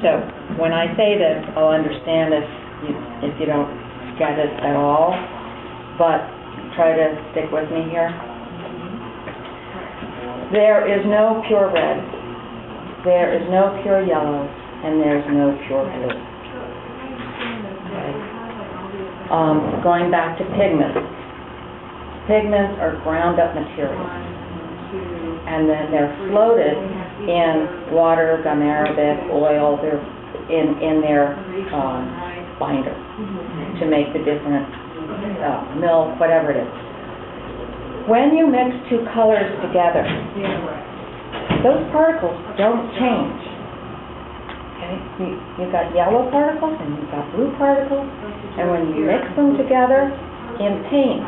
So when I say this, I'll understand if you don't get it at all, but try to stick with me here. There is no pure red, there is no pure yellow, and there's no pure blue. Okay. Going back to pigments. Pigments are ground up materials, and then they're floated in water, gum arabic, oil. They're in their binder to make the different milk, whatever it is. When you mix two colors together, those particles don't change. Okay? You've got yellow particles and you've got blue particles, and when you mix them together in paint,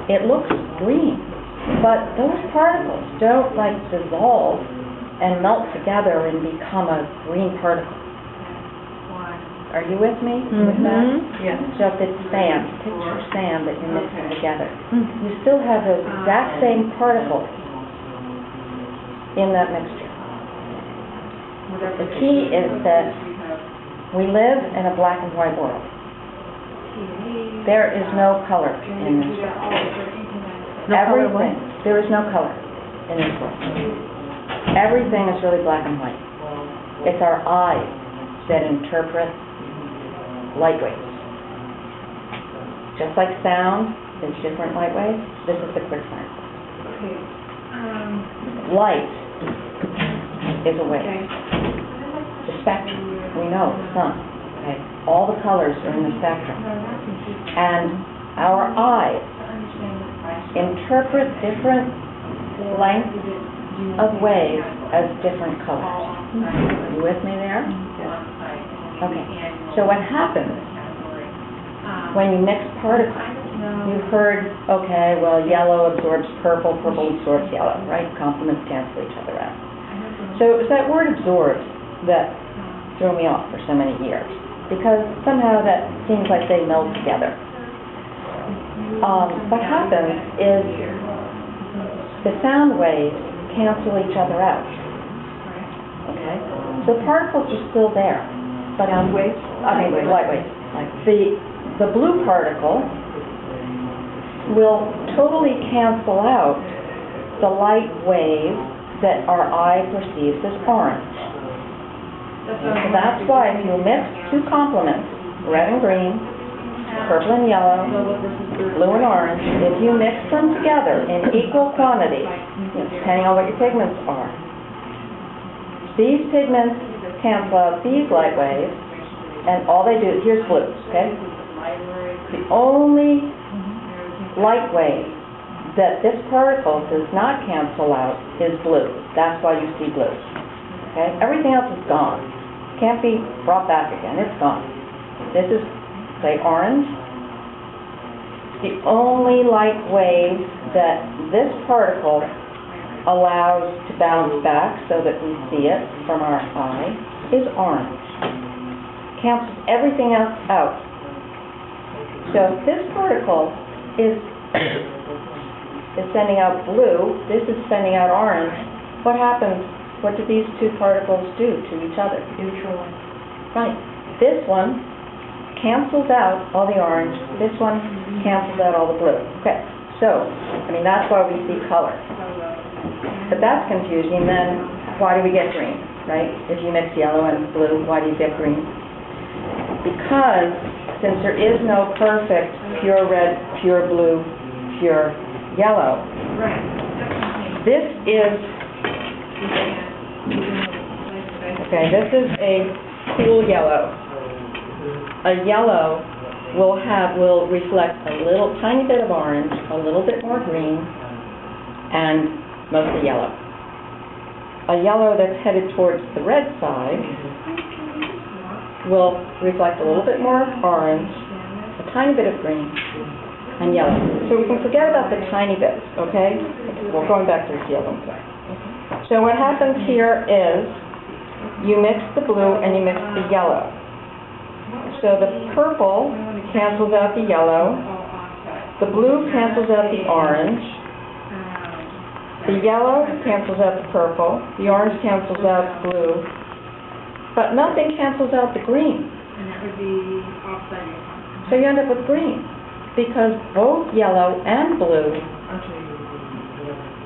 it looks green. But those particles don't dissolve and melt together and become a green particle. Are you with me with that? Yeah. So if it's sand, picture sand that you're mixing together, you still have those exact same particles in that mixture. The key is that we live in a black and white world. There is no color in this world. Everything. There is no color in this world. Everything is really black and white. It's our eyes that interpret light waves. Just like sound is different light waves, this is the clear science. Light is a wave. The spectrum, we know, the sun. Okay? All the colors are in the spectrum. And our eyes interpret different lengths of waves as different colors. You with me there? Okay. So what happens when you mix particles? You've heard, okay, well, yellow absorbs purple, purple absorbs yellow, right? Complements cancel each other out. So it was that word absorbs that threw me off for so many years, because somehow that seems like they meld together. What happens is the sound waves cancel each other out. Okay? So particles are still there, but light waves. The blue particle will totally cancel out the light wave that our eye perceives as orange. So that's why if you mix two complements, red and green, purple and yellow, blue and orange, if you mix them together in equal quantity, depending on what your pigments are, these pigments cancel out these light waves, and all they do, here's blues, okay? The only light wave that this particle does not cancel out is blue. That's why you see blues. Okay? Everything else is gone. Can't be brought back again. It's gone. This is, say, orange. The only light wave that this particle allows to bounce back so that we see it from our eye is orange. Cancels everything else out. So if this particle is sending out blue, this is sending out orange, what happens? What do these two particles do to each other? Neutralize. Right. This one cancels out all the orange, this one cancels out all the blue. Okay, so, that's why we see color. But that's confusing, then why do we get green, right? If you mix yellow and blue, why do you get green? Because since there is no perfect pure red, pure blue, pure yellow, this is a cool yellow. A yellow will reflect a little tiny bit of orange, a little bit more green, and mostly yellow. A yellow that's headed towards the red side will reflect a little bit more orange, a tiny bit of green, and yellow. So we can forget about the tiny bits, okay? We're going back to the yellow. So what happens here is you mix the blue and you mix the yellow. So the purple cancels out the yellow, the blue cancels out the orange, the yellow cancels out the purple, the orange cancels out the blue, but nothing cancels out the green. And that would be offsetting. So you end up with green, because both yellow and blue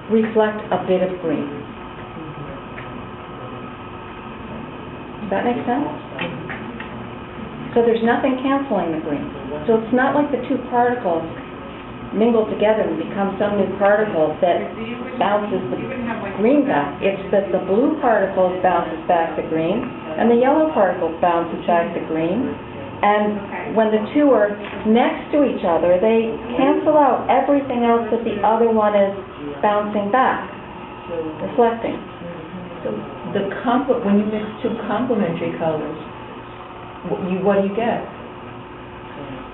reflect a bit of green. Does that make sense? So there's nothing canceling the green. So it's not like the two particles mingle together and become some new particle that bounces the green back. It's that the blue particles bounces back the green, and the yellow particles bounces back the green. And when the two are next to each other, they cancel out everything else that the other one is bouncing back, reflecting. So when you mix two complementary colors, what do you get?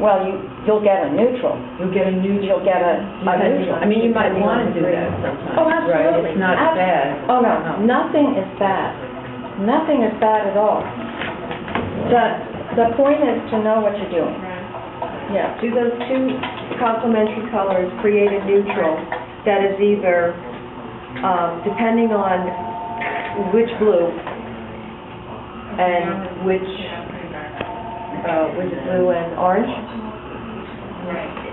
Well, you'll get a neutral. You'll get a neutral. You'll get a neutral. I mean, you might want to do that sometimes. Oh, absolutely. Right? It's not bad. Oh, no. Nothing is bad. Nothing is bad at all. The point is to know what you're doing. Yeah. Do those two complementary colors create a neutral that is either, depending on which blue and which, was it blue and orange?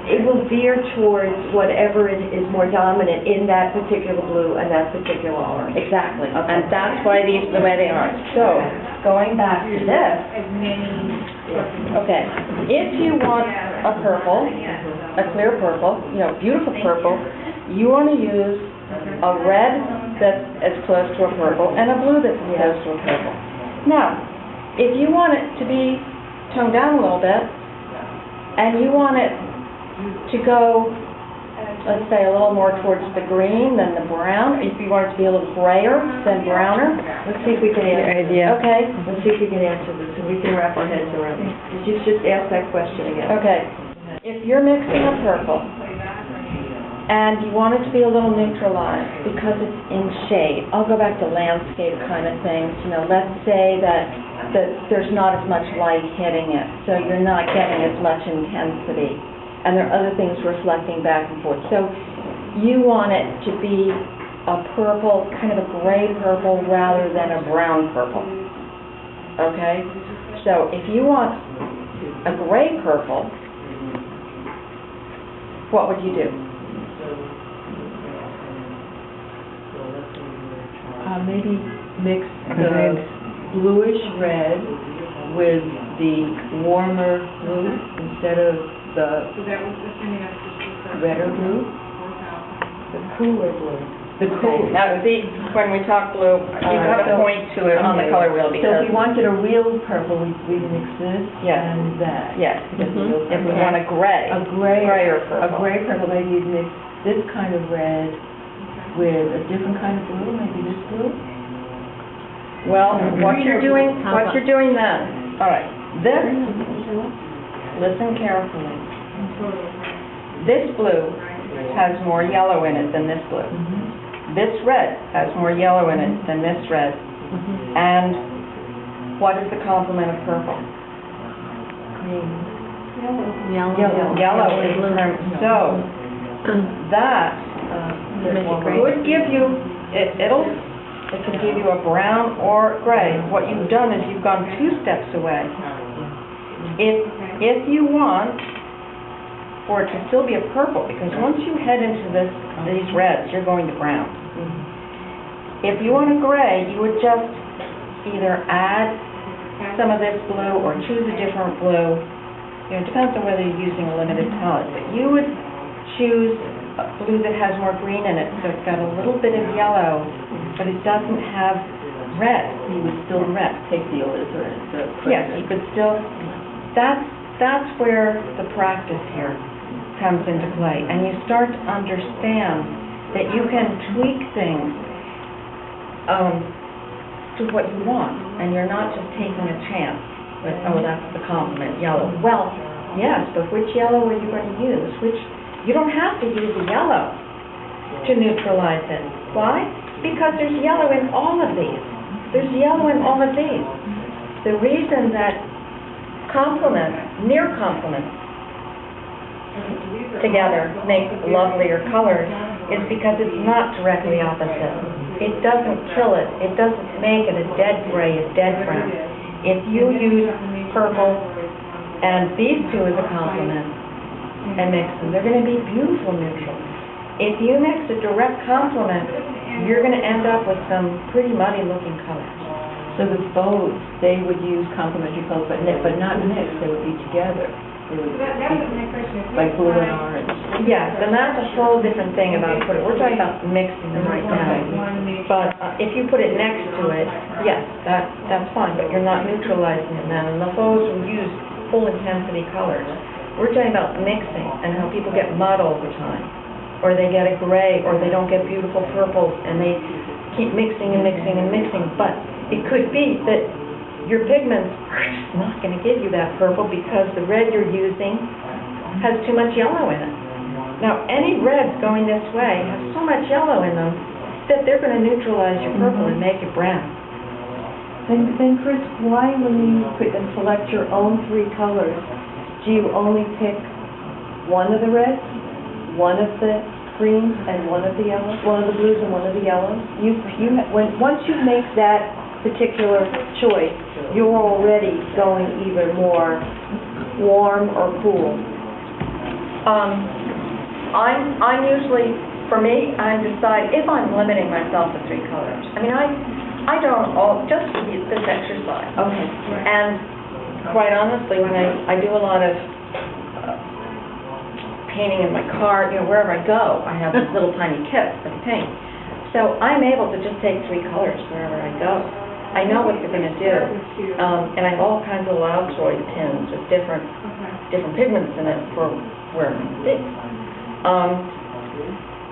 It will veer towards whatever is more dominant in that particular blue and that particular orange. Exactly. Okay. And that's why these are the way they are. So, going back to this, okay, if you want a purple, a clear purple, beautiful purple, you want to use a red that's as close to a purple and a blue that's close to a purple. Now, if you want it to be toned down a little bit, and you want it to go, let's say, a little more towards the green than the brown, if you want it to be a little grayer than browner. Let's see if we can answer this. Okay. Let's see if we can answer this, and we can wrap our heads around it. Just ask that question again. Okay. If you're mixing a purple, and you want it to be a little neutralized because it's in shade, I'll go back to landscape kind of things. Let's say that there's not as much light hitting it, so you're not getting as much intensity, and there are other things reflecting back and forth. So you want it to be a purple, kind of a gray purple rather than a brown purple. Okay? So if you want a gray purple, what would you do? Maybe mix the bluish red with the warmer blue instead of the redder blue. The cooler blue. The cool. Now, see, when we talk blue, you have to point to it on the color wheel So because... if we wanted a real purple, we mix this Yes. and that. Yes. If we want a gray. Grayer purple. A gray purple, maybe you'd mix this kind of red with a different kind of blue, maybe this blue. Well, what you're doing then, all right, this, listen carefully. This blue has more yellow in it than this blue. This red has more yellow in it than this red. And what is the complement of purple? Green. Yellow is so that would give you, it can give you a brown or gray. What you've done is you've gone 2 steps away. If you want for it to still be a purple, because once you head into these reds, you're going to brown. If you want a gray, you would just either add some of this blue or choose a different blue. It depends on whether you're using a limited palette, but you would choose a blue that has more green in it, so it's got a little bit of yellow, but it doesn't have red. You would still take the alizarin. Yes, you could still, that's where the practice here comes into play, and you start to understand that you can tweak things to what you want, and you're not just taking a chance with, oh, that's the complement, yellow. Well, yes, but which yellow are you going to use? You don't have to use a yellow to neutralize it. Why? Because there's yellow in all of these. There's yellow in all of these. The reason that near complements together make lovelier colors is because it's not directly opposite. It doesn't kill it. It doesn't make it a dead gray, a dead brown. if you use purple and these two as a complement and mix them, they're going to be beautiful neutral. If you mix a direct complement, you're going to end up with some pretty muddy looking colors. So the bows, they would use complementary colors, but not mixed, they would be together. They would That was my question. If we like blue and apply orange. Yes, and that's a whole different thing about we're talking about mixing them right now. one major- But if you put it next to it, yes, that's fine, but you're not neutralizing it then. And the bows will use full intensity colors. We're talking about mixing and how people get mud all the time. Or they get a gray, or they don't get beautiful purples, and they keep mixing and mixing and mixing. But it could be that your pigments are just not going to give you that purple because the red you're using has too much yellow in it. Now, any reds going this way have so much yellow in them that they're going to neutralize your purple and make it brown. Then Chris, why when you select your own 3 colors, do you only pick one of the reds, one of the greens, and one of the yellows, one of the blues and one of the yellows? Once you make that particular choice, you're already going either more warm or cool. I'm usually, for me, I decide if I'm limiting myself to 3 colors. I mean, I don't just for this exercise. Okay. And quite honestly, when I do a lot of painting in my car, wherever I go, I have these little tiny kits of paint. So I'm able to just take 3 colors wherever I go. I know what they're going to do. And I have all kinds of Loudroyd pins with different pigments in it for where I'm going to be.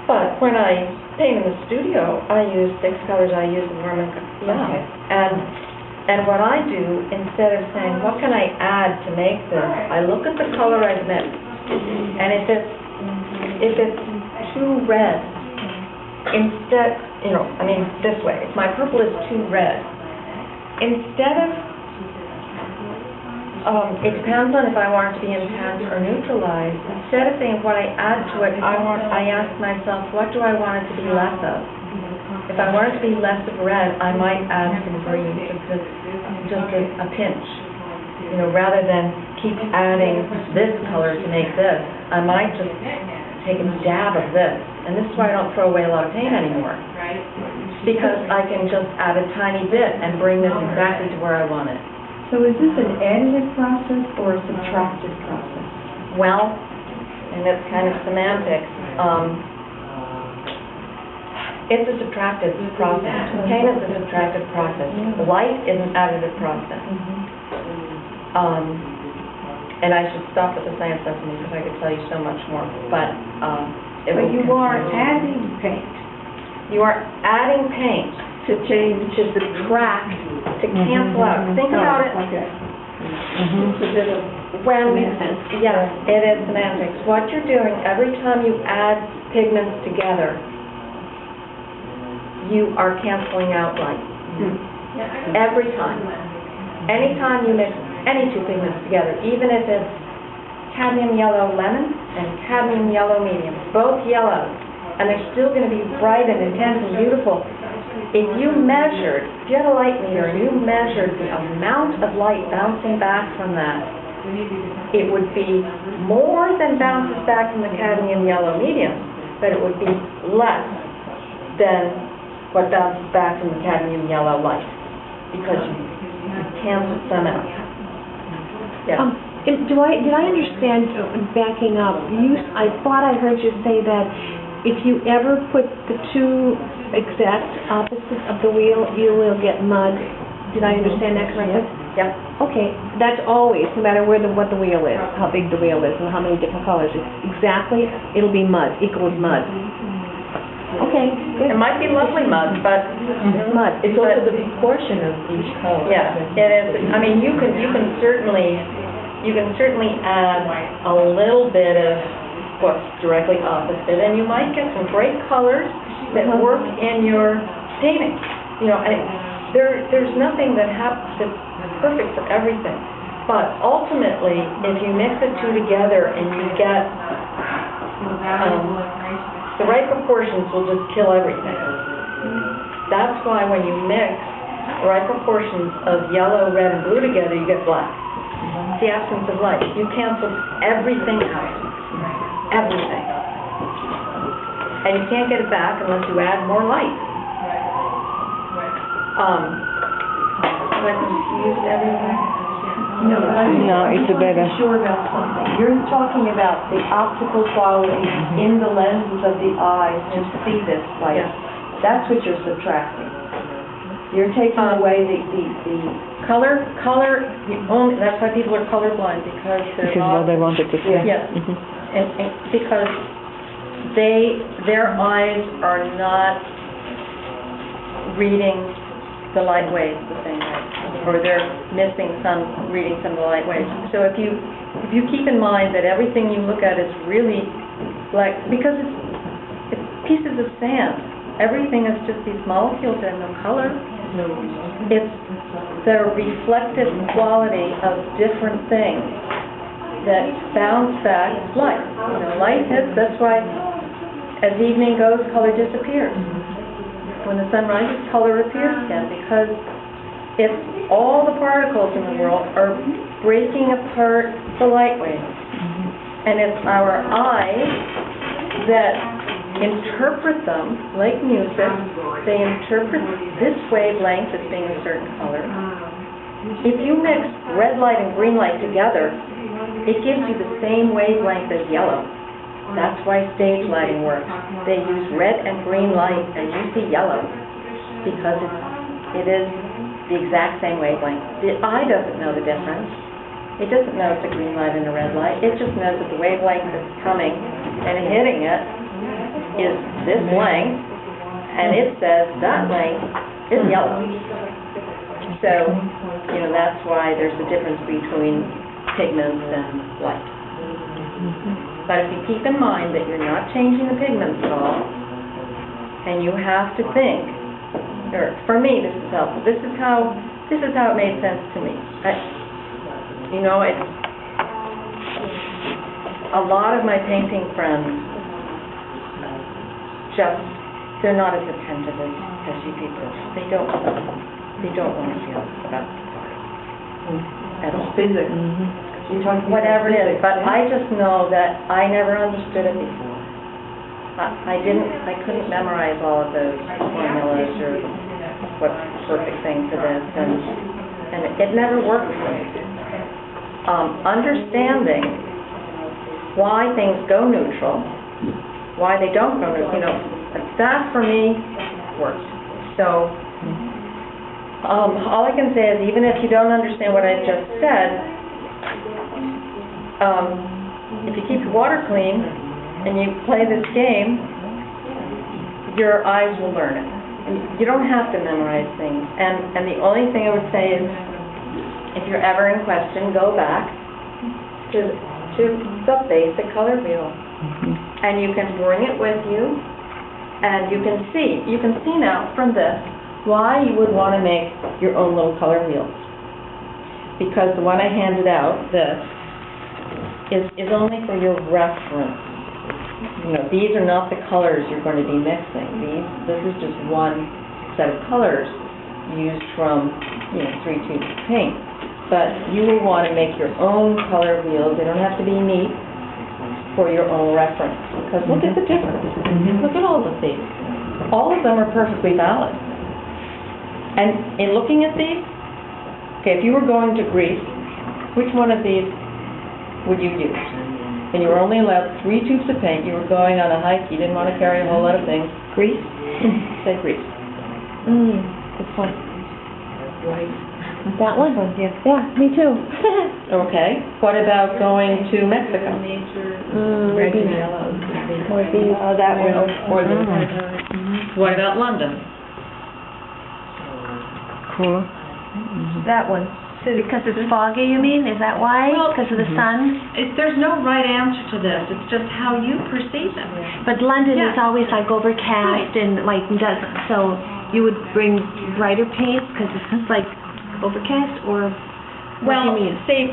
But when I paint in the studio, I use 6 colors. I use warm and yellow. Okay. And what I do, instead of saying, what can I add to make this, I look at the color I've mixed. And if it's too red, instead, this way, if my purple is too red, instead of, it depends on if I want it to be intense or neutralized, instead of saying what I add to it, I ask myself, what do I want it to be less of? If I want it to be less of red, I might add some green, just a pinch. Rather than keep adding this color to make this, I might just take a dab of this. And this is why I don't throw away a lot of paint anymore. Because I can just add a tiny bit and bring this exactly to where I want it. So is this an additive process or a subtractive process? Well, and it's kind of semantics, it's a subtractive process. Paint is a subtractive process. Light is an additive process. And I should stop at the science lesson because I could tell you so much more, but you are adding paint. You are adding paint to change, to subtract, to cancel out. Think about it. Okay. Yes, it is semantics. What you're doing every time you add pigments together, you are canceling out light. Every time. Anytime you mix any 2 pigments together, even if it's cadmium yellow lemon and cadmium yellow medium, both yellows, and they're still going to be bright and intense and beautiful. If you had a light meter and you measured the amount of light bouncing back from that, it would be more than bounces back from the cadmium yellow medium, but it would be less than what bounces back from the cadmium yellow light, because you canceled some out. Yes. Did I understand, backing up, I thought I heard you say that if you ever put the 2 exact opposites of the wheel, you will get mud. Did I understand that correctly? Yep. Okay, that's always, no matter what the wheel is, how big the wheel is, and how many different colors. Exactly, it'll be mud, equals mud. Okay, good. It might be lovely mud, but It's mud. It's also the proportion of each color. yeah, it is. I mean, you can certainly add a little bit of what's directly opposite, and you might get some great colors that work in your painting. And there's nothing that's perfect for everything. But ultimately, if you mix the 2 together and you get the right proportions, will just kill everything. That's why when you mix right proportions of yellow, red, and blue together, you get black. It's the absence of light. You cancel everything out. Everything. And you can't get it back unless you add more light. When you used everything? No, it's a better. Sure about something. You're talking about the optical quality in the lenses of the eyes to see this light. Yeah. That's what you're subtracting. You're taking away the Color, that's why people are colorblind, because they're not... they wanted to see. Yes, and because their eyes are not reading the light waves the same way, or they're missing reading some of the light waves. So if you keep in mind that everything you look at is really like, because it's pieces of sand, everything is just these molecules that have no color. It's the reflective quality of different things that bounce back light. Light hits, that's why as evening goes, color disappears. When the sun rises, color appears again, because it's all the particles in the world are breaking apart the light waves. And it's our eyes that interpret them like music. They interpret this wavelength as being a certain color. If you mix red light and green light together, it gives you the same wavelength as yellow. That's why stage lighting works. They use red and green light, and you see yellow, because it is the exact same wavelength. The eye doesn't know the difference. It doesn't know it's a green light and a red light. It just knows that the wavelength that's coming and hitting it is this length, and it says that length is yellow. So, that's why there's a difference between pigments and light. But if you keep in mind that you're not changing the pigments at all, and you have to think, or for me this is helpful, this is how it made sense to me. A lot of my painting friends they're not as attentive as you people. They don't want to feel about the color at all. physics. Whatever it is, but I just know that I never understood it before. I couldn't memorize all of those formulas or what's the perfect thing for this, and it never worked for me. Understanding why things go neutral, why they don't go neutral, that for me works. So, all I can say is, even if you don't understand what I just said, if you keep your water clean and you play this game, your eyes will learn it. And you don't have to memorize things. And the only thing I would say is, if you're ever in question, go back to the basic color wheel. And you can bring it with you, and you can see now from this why you would want to make your own little color wheels. Because the one I handed out, this, is only for your reference. These are not the colors you're going to be mixing. This is just one set of colors used from 3 tubes of paint. But you will want to make your own color wheels. They don't have to be neat, for your own reference. Because look at the difference. Look at all of these. All of them are perfectly valid. And in looking at these, okay, if you were going to Greece, which one of these would you use? And you were only allowed 3 tubes of paint. You were going on a hike. You didn't want to carry a whole lot of things. Greece? Say Greece. Good point. That one? Yeah, me too. Okay. What about going to Mexico? Red and yellow. That one. What about London? Cool. That one. Because it's foggy, you mean? Is that why? Well, Because of the sun? There's no right answer to this. It's just how you perceive them. But London is Yeah. always like overcast and like doesn't. So you would bring brighter paints because it's like overcast, or what do you mean? See,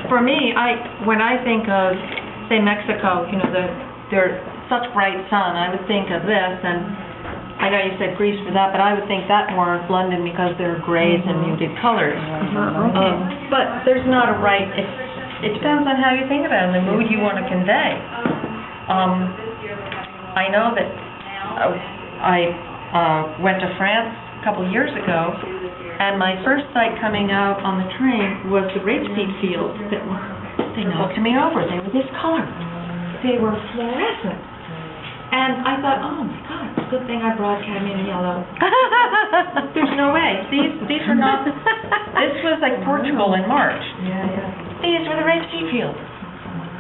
for me, when I think of, say, Mexico, they're such bright sun, I would think of this, and I know you said Greece for that, but I would think that more of London because they're grays and muted colors. But there's not a right, it depends on how you think about it and the mood you want to convey. I know that I went to France a couple years ago, and my first sight coming out on the train was the rapeseed fields that they knocked me over. They were this color. They were fluorescent. And I thought, oh my God, it's a good thing I brought cadmium yellow. There's no way. These were not, this was like Portugal in March. These were the rapeseed fields.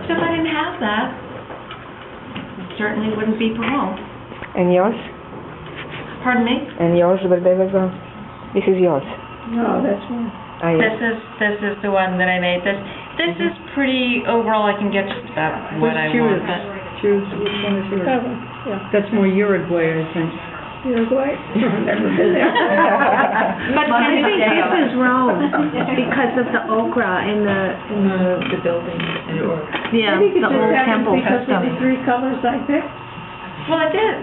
So if I didn't have that, it certainly wouldn't be Peron. And yours? Pardon me? And yours, where they were going? This is yours. No, that's one. Ah, yes. This is the one that I made. This is pretty, overall I can get just about what I want. But Choose which one is yours. Yeah. That's more Uruguay, I think. Uruguay? Never been there. But I think this is Rome because of the okra and The building. yeah, I think it the just old happened temple because of system. the three colors I picked. Well, it did.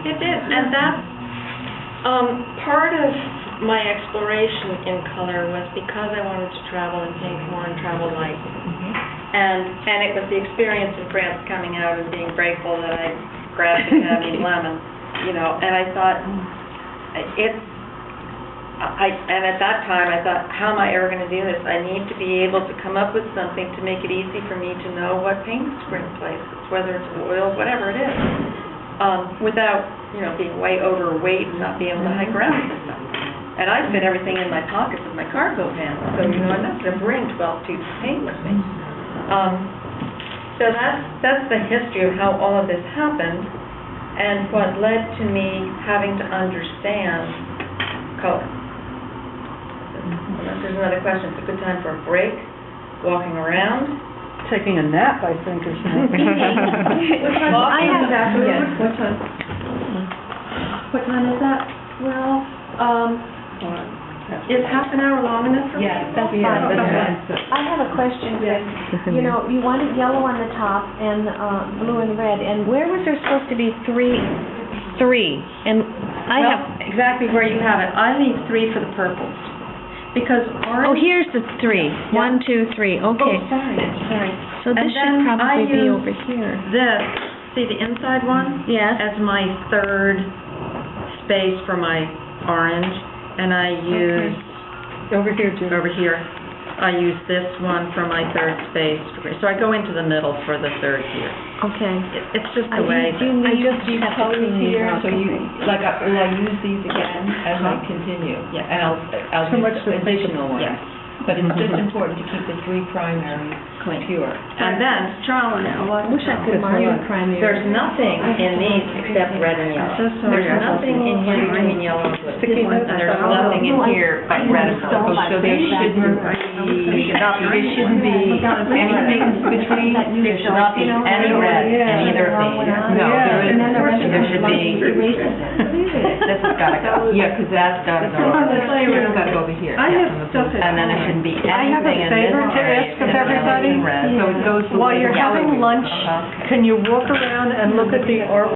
It did. And that's, part of my exploration in color was because I wanted to travel and paint more and travel light. And it was the experience in France coming out and being grateful that I grabbed the cadmium lemon, and I thought, and at that time I thought, how am I ever going to do this? I need to be able to come up with something to make it easy for me to know what paint to bring places, whether it's oils, whatever it is, without, being way overweight and not being able to hike around with stuff. And I fit everything in my pockets of my cargo pants, so, I'm not going to bring 12 tubes of paint with me. So that's the history of how all of this happened, and what led to me having to understand color. Unless there's another question, it's a good time for a break, walking around. Taking a nap, I think, or something. I have Yes. What time? What time is that? Well, is half an hour long enough for me? That's fine. I have a question. You wanted yellow on the top and blue and red, and where was there supposed to be three? And I have. Exactly where you have it. I leave 3 for the purples. Because orange... Oh, here's the 3. 1, 2, 3. Okay. Oh, sorry. So this And should then I probably be use over here. This, see the inside one? Yes. As my third space for my orange, and I use... Over here, Jim. Over here. I use this one for my third space. So I go into the middle for the third here. Okay. It's just the way... Do you need just use have to colors clean these here, out, so you, okay. like, will I use these again as I continue? Yeah. And I'll So use much to think additional ones. Yes. But it's just important to keep the 3 primary pure. And then, Charlotte, I wish I could mark your primary. there's nothing in these except red and yellow. So sorry. There's nothing in here between yellow and blue. Sticky notes. And there's nothing in here but red and blue. So there shouldn't be anything between? There should not be any red in either of these. No, there isn't. There should be, this has gotta go. Yeah, because that's gotta go. It's gotta go over here. I have stuff at And then there shouldn't be I have a anything in this favor to area ask of except everybody. yellow and red. So it goes the While way you're the yellow having is. lunch, Okay. can you walk around and look at the artwork